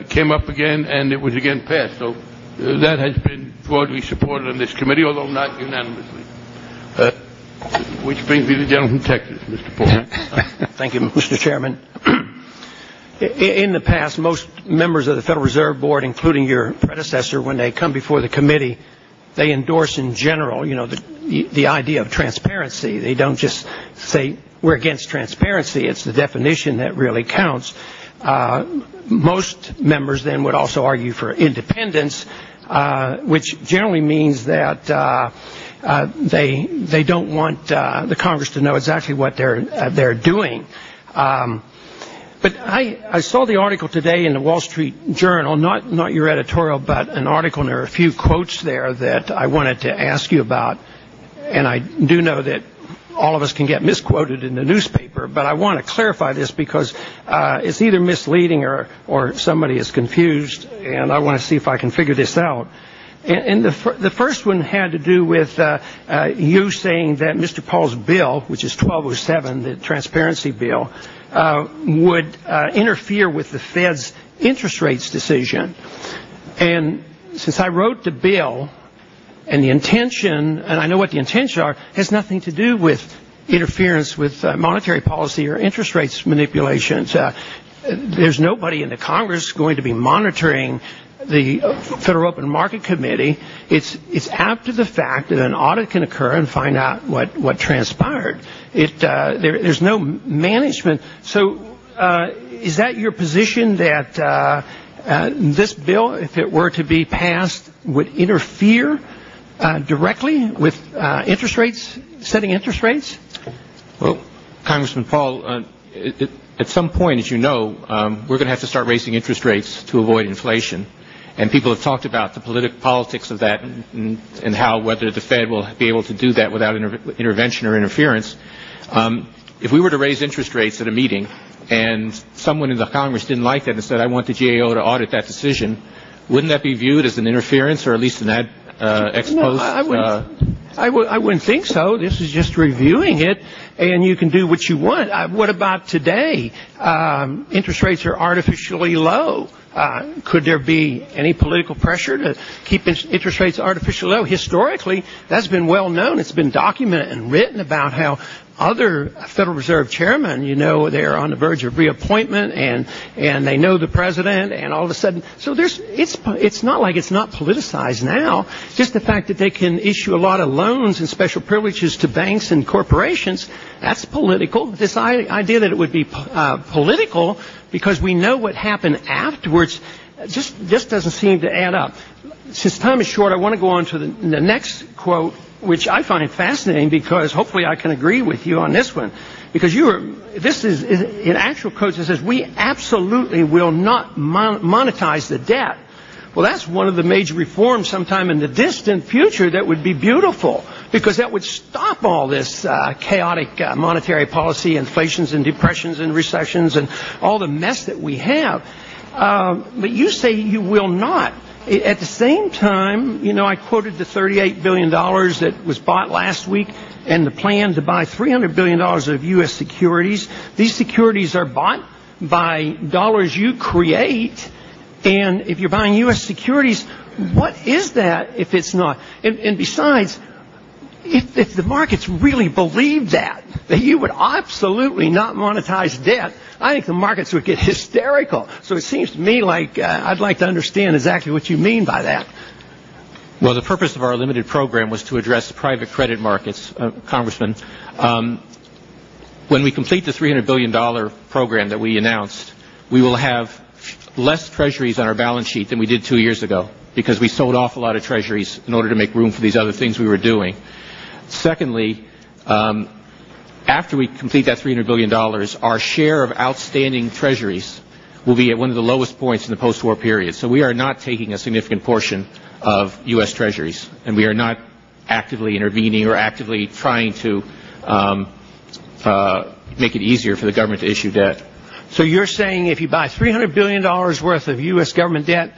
came up again, and it was again passed. So that has been broadly supported in this committee, although not unanimously. Which brings me to the gentleman from Texas, Mr. Paul. Thank you, Mr. Chairman. In the past, most members of the Federal Reserve Board, including your predecessor, when they come before the committee, they endorse in general, the idea of transparency. They don't just say we're against transparency. It's the definition that really counts. Most members then would also argue for independence, which generally means that they don't want the Congress to know exactly what they're doing. But I saw the article today in the Wall Street Journal, not your editorial, but an article, and there are a few quotes there that I wanted to ask you about. And I do know that all of us can get misquoted in the newspaper, but I want to clarify this because it's either misleading or somebody is confused, and I want to see if I can figure this out. And the first one had to do with you saying that Mr. Paul's bill, which is 1207, the transparency bill, would interfere with the Fed's interest rates decision. And since I wrote the bill, and the intention, and I know what the intentions are, has nothing to do with interference with monetary policy or interest rates manipulations. There's nobody in the Congress going to be monitoring the Federal Open Market Committee. It's after the fact that an audit can occur and find out what transpired. There's no management. So is that your position that this bill, if it were to be passed, would interfere directly with interest rates, setting interest rates? Well, Congressman Paul, at some point, as you know, we're going to have to start raising interest rates to avoid inflation. And people have talked about the politics of that and how whether the Fed will be able to do that without intervention or interference. If we were to raise interest rates at a meeting and someone in the Congress didn't like that and said, I want the GAO to audit that decision, wouldn't that be viewed as an interference or at least an ex post? I wouldn't think so. This is just reviewing it, and you can do what you want. What about today? Interest rates are artificially low. Could there be any political pressure to keep interest rates artificially low? Historically, that's been well known. It's been documented and written about how other Federal Reserve chairmen, they're on the verge of reappointment, and they know the president, and all of a sudden, so it's not like it's not politicized now. Just the fact that they can issue a lot of loans and special privileges to banks and corporations, that's political. This idea that it would be political because we know what happened afterwards just doesn't seem to add up. Since time is short, I want to go on to the next quote, which I find fascinating because hopefully I can agree with you on this one. Because this is in actual quotes, it says, we absolutely will not monetize the debt. Well, that's one of the major reforms sometime in the distant future that would be beautiful, because that would stop all this chaotic monetary policy, inflations and depressions and recessions and all the mess that we have. But you say you will not. At the same time, I quoted the $38 billion that was bought last week and the plan to buy $300 billion of U.S. securities. These securities are bought by dollars you create. And if you're buying U.S. securities, what is that if it's not? And besides, if the markets really believe that you would absolutely not monetize debt, I think the markets would get hysterical. So it seems to me like I'd like to understand exactly what you mean by that. Well, the purpose of our limited program was to address the private credit markets, Congressman. When we complete the $300 billion program that we announced, we will have less treasuries on our balance sheet than we did 2 years ago, because we sold off a lot of treasuries in order to make room for these other things we were doing. Secondly, after we complete that $300 billion, our share of outstanding treasuries will be at one of the lowest points in the post-war period. So we are not taking a significant portion of U.S. treasuries, and we are not actively intervening or actively trying to make it easier for the government to issue debt. So you're saying if you buy $300 billion worth of U.S. government debt,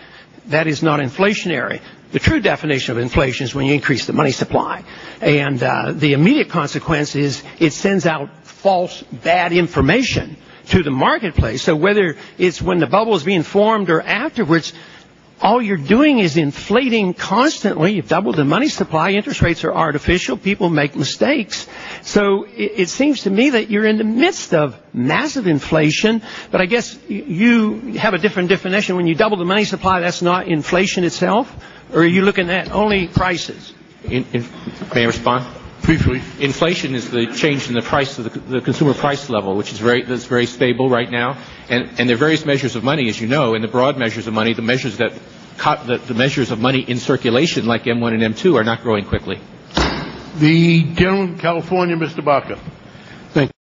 that is not inflationary. The true definition of inflation is when you increase the money supply. And the immediate consequence is it sends out false, bad information. to the marketplace. So whether it's when the bubble is being formed or afterwards, all you're doing is inflating constantly. You've doubled the money supply. Interest rates are artificial. People make mistakes. So it seems to me that you're in the midst of massive inflation. But I guess you have a different definition. When you double the money supply, that's not inflation itself? Or are you looking at only prices? May I respond? Briefly. Inflation is the change in the price of the consumer price level, which is that's very stable right now. And there are various measures of money, as you know, and the broad measures of money, the measures of money in circulation, like M1 and M2, are not growing quickly. The gentleman from California, Mr. Barker. Thank you.